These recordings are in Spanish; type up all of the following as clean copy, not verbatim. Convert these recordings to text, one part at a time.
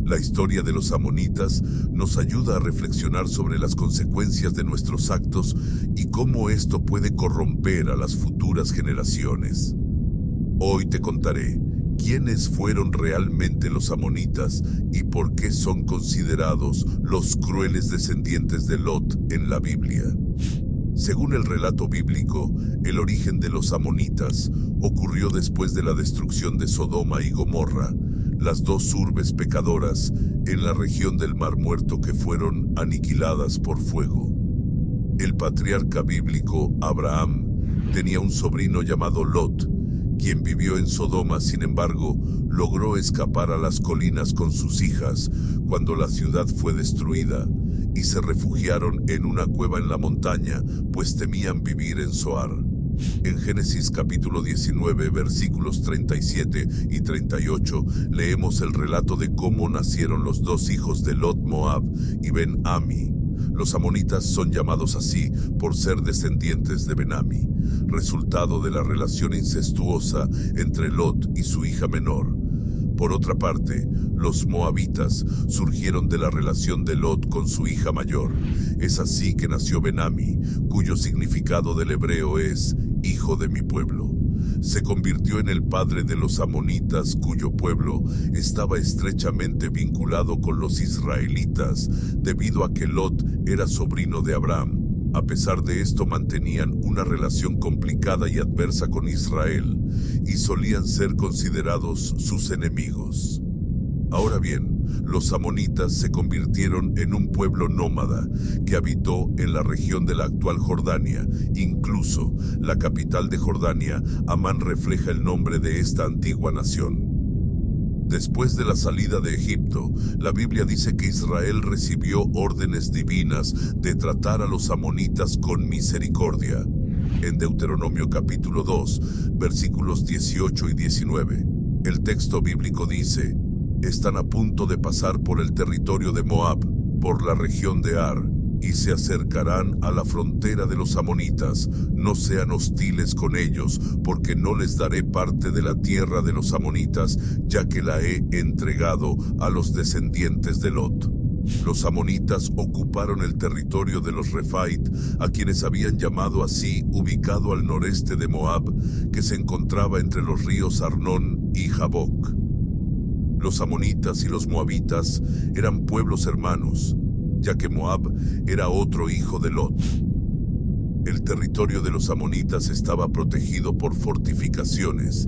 La historia de los amonitas nos ayuda a reflexionar sobre las consecuencias de nuestros actos y cómo esto puede corromper a las futuras generaciones. Hoy te contaré quiénes fueron realmente los amonitas y por qué son considerados los crueles descendientes de Lot en la Biblia. Según el relato bíblico, el origen de los amonitas ocurrió después de la destrucción de Sodoma y Gomorra, las dos urbes pecadoras en la región del Mar Muerto que fueron aniquiladas por fuego. El patriarca bíblico Abraham tenía un sobrino llamado Lot, quien vivió en Sodoma. Sin embargo, logró escapar a las colinas con sus hijas cuando la ciudad fue destruida, y se refugiaron en una cueva en la montaña, pues temían vivir en Zoar. En Génesis capítulo 19, versículos 37 y 38, leemos el relato de cómo nacieron los dos hijos de Lot, Moab y Ben-Ami. Los amonitas son llamados así por ser descendientes de Ben-Ami, resultado de la relación incestuosa entre Lot y su hija menor. Por otra parte, los moabitas surgieron de la relación de Lot con su hija mayor. Es así que nació Ben-Ami, cuyo significado del hebreo es hijo de mi pueblo. Se convirtió en el padre de los amonitas, cuyo pueblo estaba estrechamente vinculado con los israelitas, debido a que Lot era sobrino de Abraham. A pesar de esto, mantenían una relación complicada y adversa con Israel, y solían ser considerados sus enemigos. Ahora bien, los amonitas se convirtieron en un pueblo nómada que habitó en la región de la actual Jordania. Incluso la capital de Jordania, Amán, refleja el nombre de esta antigua nación. Después de la salida de Egipto, la Biblia dice que Israel recibió órdenes divinas de tratar a los amonitas con misericordia. En Deuteronomio capítulo 2, versículos 18 y 19, el texto bíblico dice: están a punto de pasar por el territorio de Moab, por la región de Ar, y se acercarán a la frontera de los amonitas. No sean hostiles con ellos, porque no les daré parte de la tierra de los amonitas, ya que la he entregado a los descendientes de Lot. Los amonitas ocuparon el territorio de los Refait, a quienes habían llamado así, ubicado al noreste de Moab, que se encontraba entre los ríos Arnón y Jaboc. Los amonitas y los moabitas eran pueblos hermanos, ya que Moab era otro hijo de Lot. El territorio de los amonitas estaba protegido por fortificaciones,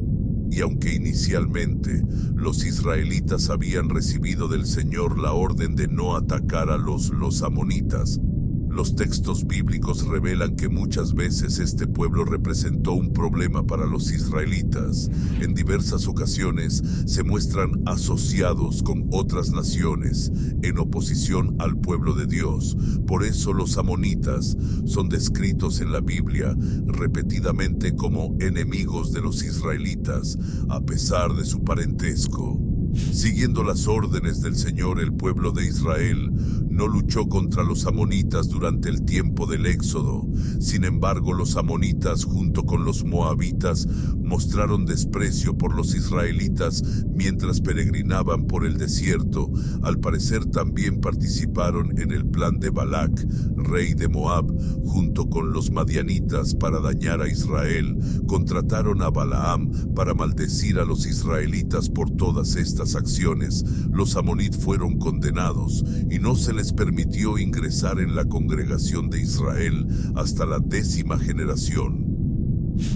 y aunque inicialmente los israelitas habían recibido del Señor la orden de no atacar a los amonitas, los textos bíblicos revelan que muchas veces este pueblo representó un problema para los israelitas. En diversas ocasiones se muestran asociados con otras naciones en oposición al pueblo de Dios. Por eso los amonitas son descritos en la Biblia repetidamente como enemigos de los israelitas, a pesar de su parentesco. Siguiendo las órdenes del Señor, el pueblo de Israel no luchó contra los amonitas durante el tiempo del Éxodo. Sin embargo, los amonitas, junto con los moabitas, mostraron desprecio por los israelitas mientras peregrinaban por el desierto. Al parecer también participaron en el plan de Balac, rey de Moab, junto con los madianitas para dañar a Israel. Contrataron a Balaam para maldecir a los israelitas por todas estas acciones. Los amonitas fueron condenados y no se les permitió ingresar en la congregación de Israel hasta la 10ª generación.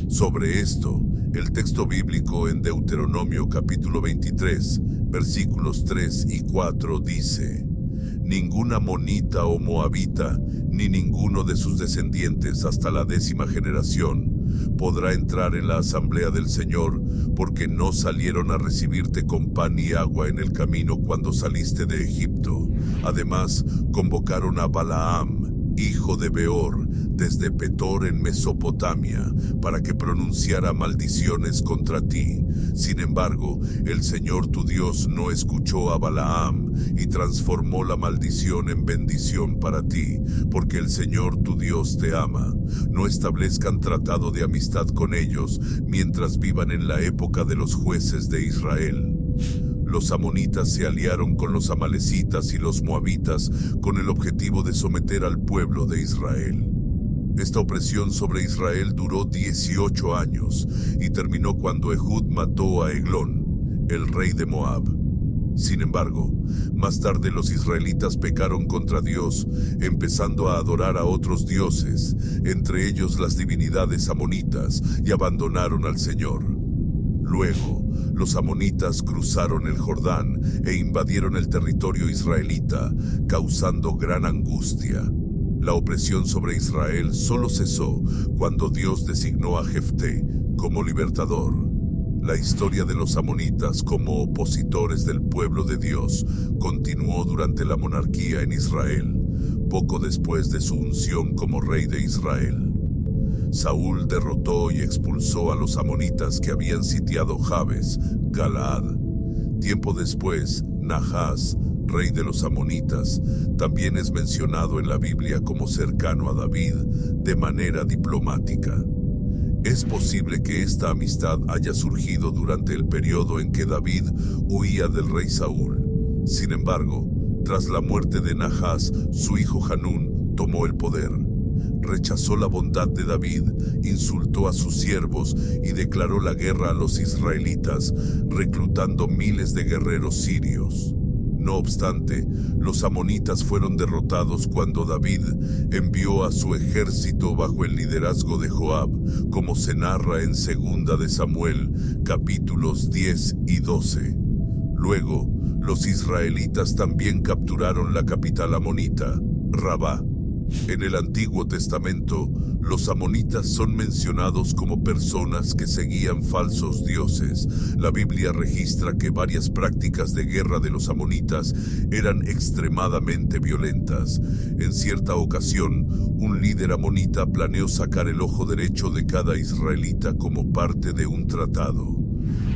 Sobre esto, el texto bíblico en Deuteronomio capítulo 23, versículos 3 y 4 dice: ningún amonita o moabita, ni ninguno de sus descendientes hasta la 10ª generación, podrá entrar en la asamblea del Señor, porque no salieron a recibirte con pan y agua en el camino cuando saliste de Egipto. Además, convocaron a Balaam, hijo de Beor, desde Petor en Mesopotamia, para que pronunciara maldiciones contra ti. Sin embargo, el Señor tu Dios no escuchó a Balaam y transformó la maldición en bendición para ti, porque el Señor tu Dios te ama. No establezcan tratado de amistad con ellos mientras vivan en la época de los jueces de Israel. Los amonitas se aliaron con los amalecitas y los moabitas con el objetivo de someter al pueblo de Israel. Esta opresión sobre Israel duró 18 años y terminó cuando Ehud mató a Eglón, el rey de Moab. Sin embargo, más tarde los israelitas pecaron contra Dios, empezando a adorar a otros dioses, entre ellos las divinidades amonitas, y abandonaron al Señor. Luego, los amonitas cruzaron el Jordán e invadieron el territorio israelita, causando gran angustia. La opresión sobre Israel solo cesó cuando Dios designó a Jefté como libertador. La historia de los amonitas como opositores del pueblo de Dios continuó durante la monarquía en Israel, poco después de su unción como rey de Israel. Saúl derrotó y expulsó a los amonitas que habían sitiado Jabes, Galaad. Tiempo después, Nahás, rey de los amonitas, también es mencionado en la Biblia como cercano a David de manera diplomática. Es posible que esta amistad haya surgido durante el periodo en que David huía del rey Saúl. Sin embargo, tras la muerte de Nahás, su hijo Hanún tomó el poder. Rechazó la bondad de David, insultó a sus siervos y declaró la guerra a los israelitas, reclutando miles de guerreros sirios. No obstante, los amonitas fueron derrotados cuando David envió a su ejército bajo el liderazgo de Joab, como se narra en 2 de Samuel, capítulos 10 y 12. Luego, los israelitas también capturaron la capital amonita, Rabá. En el Antiguo Testamento, los amonitas son mencionados como personas que seguían falsos dioses. La Biblia registra que varias prácticas de guerra de los amonitas eran extremadamente violentas. En cierta ocasión, un líder amonita planeó sacar el ojo derecho de cada israelita como parte de un tratado.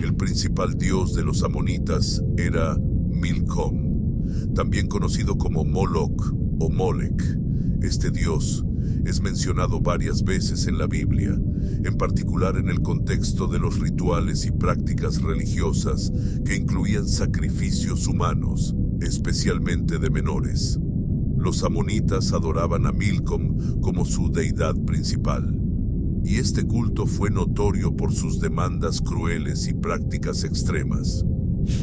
El principal dios de los amonitas era Milcom, también conocido como Moloch o Molech. Este dios es mencionado varias veces en la Biblia, en particular en el contexto de los rituales y prácticas religiosas que incluían sacrificios humanos, especialmente de menores. Los amonitas adoraban a Milcom como su deidad principal, y este culto fue notorio por sus demandas crueles y prácticas extremas.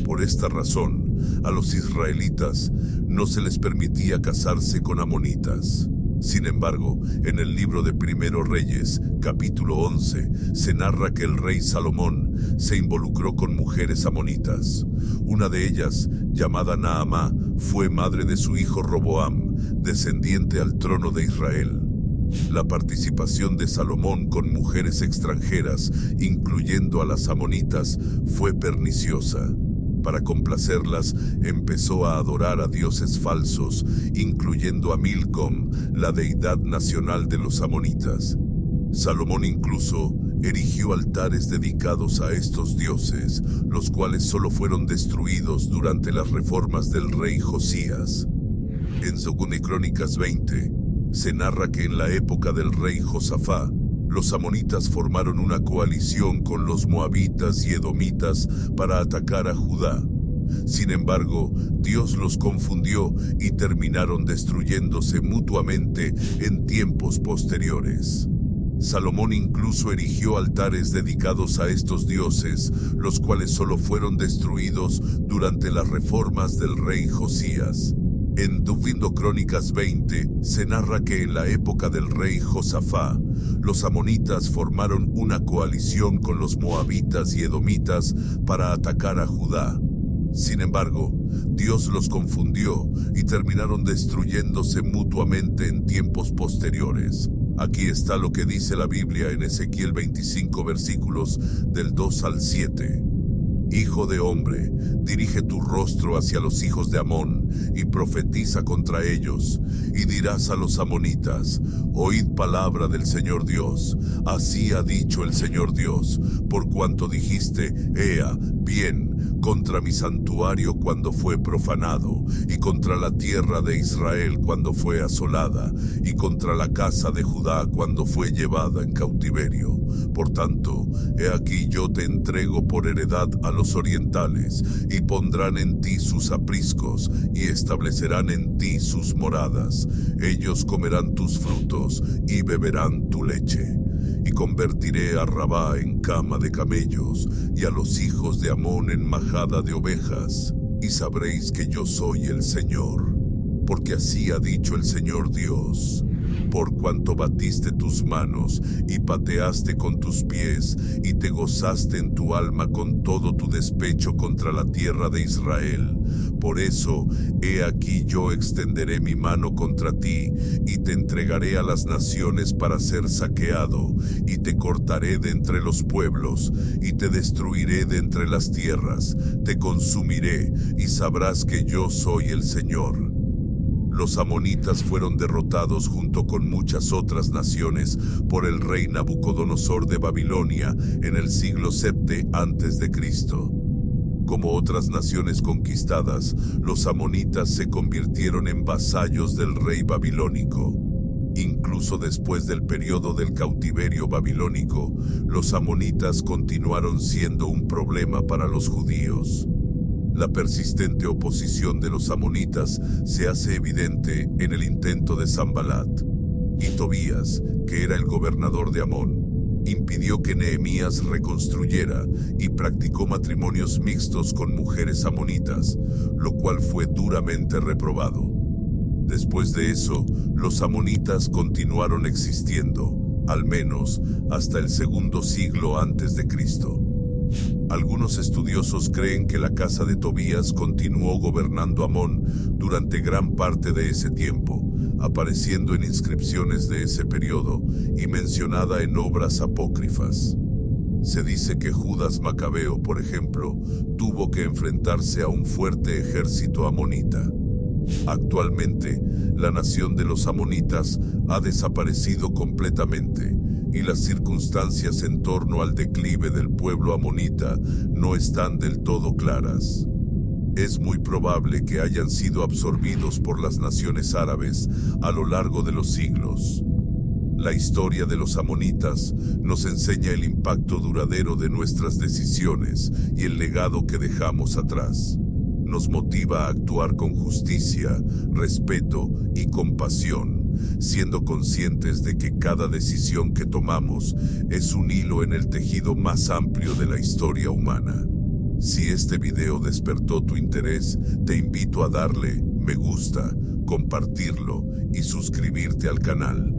Por esta razón, a los israelitas no se les permitía casarse con amonitas. Sin embargo, en el libro de Primero Reyes, capítulo 11, se narra que el rey Salomón se involucró con mujeres amonitas. Una de ellas, llamada Naamá, fue madre de su hijo Roboam, descendiente al trono de Israel. La participación de Salomón con mujeres extranjeras, incluyendo a las amonitas, fue perniciosa. Para complacerlas, empezó a adorar a dioses falsos, incluyendo a Milcom, la deidad nacional de los amonitas. Salomón incluso erigió altares dedicados a estos dioses, los cuales solo fueron destruidos durante las reformas del rey Josías. En 2 Crónicas 20, se narra que en la época del rey Josafá, los amonitas formaron una coalición con los moabitas y edomitas para atacar a Judá. Sin embargo, Dios los confundió y terminaron destruyéndose mutuamente en tiempos posteriores. Salomón incluso erigió altares dedicados a estos dioses, los cuales solo fueron destruidos durante las reformas del rey Josías. En 2 Crónicas 20 se narra que en la época del rey Josafá, los amonitas formaron una coalición con los moabitas y edomitas para atacar a Judá. Sin embargo, Dios los confundió y terminaron destruyéndose mutuamente en tiempos posteriores. Aquí está lo que dice la Biblia en Ezequiel 25 versículos del 2 al 7. Hijo de hombre, dirige tu rostro hacia los hijos de Amón y profetiza contra ellos, y dirás a los amonitas: oíd palabra del Señor Dios. Así ha dicho el Señor Dios, por cuanto dijiste: Ea, bien, contra mi santuario cuando fue profanado, y contra la tierra de Israel cuando fue asolada, y contra la casa de Judá cuando fue llevada en cautiverio. Por tanto, he aquí yo te entrego por heredad a los orientales, y pondrán en ti sus apriscos, y establecerán en ti sus moradas. Ellos comerán tus frutos, y beberán tu leche. Y convertiré a Rabá en cama de camellos, y a los hijos de Amón en majada de ovejas, y sabréis que yo soy el Señor. Porque así ha dicho el Señor Dios: por cuanto batiste tus manos, y pateaste con tus pies, y te gozaste en tu alma con todo tu despecho contra la tierra de Israel. Por eso, he aquí yo extenderé mi mano contra ti, y te entregaré a las naciones para ser saqueado, y te cortaré de entre los pueblos, y te destruiré de entre las tierras, te consumiré, y sabrás que yo soy el Señor. Los amonitas fueron derrotados junto con muchas otras naciones por el rey Nabucodonosor de Babilonia en el siglo VII a.C. Como otras naciones conquistadas, los amonitas se convirtieron en vasallos del rey babilónico. Incluso después del periodo del cautiverio babilónico, los amonitas continuaron siendo un problema para los judíos. La persistente oposición de los amonitas se hace evidente en el intento de Sanbalat. Y Tobías, que era el gobernador de Amón, impidió que Nehemías reconstruyera y practicó matrimonios mixtos con mujeres amonitas, lo cual fue duramente reprobado. Después de eso, los amonitas continuaron existiendo, al menos hasta el segundo siglo antes de Cristo. Algunos estudiosos creen que la casa de Tobías continuó gobernando Amón durante gran parte de ese tiempo, apareciendo en inscripciones de ese periodo y mencionada en obras apócrifas. Se dice que Judas Macabeo, por ejemplo, tuvo que enfrentarse a un fuerte ejército amonita. Actualmente, la nación de los amonitas ha desaparecido completamente, y las circunstancias en torno al declive del pueblo amonita no están del todo claras. Es muy probable que hayan sido absorbidos por las naciones árabes a lo largo de los siglos. La historia de los amonitas nos enseña el impacto duradero de nuestras decisiones y el legado que dejamos atrás. Nos motiva a actuar con justicia, respeto y compasión, siendo conscientes de que cada decisión que tomamos es un hilo en el tejido más amplio de la historia humana. Si este video despertó tu interés, te invito a darle me gusta, compartirlo y suscribirte al canal.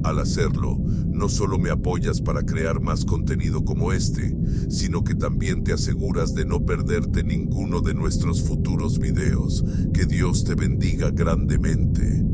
Al hacerlo, no solo me apoyas para crear más contenido como este, sino que también te aseguras de no perderte ninguno de nuestros futuros videos. Que Dios te bendiga grandemente.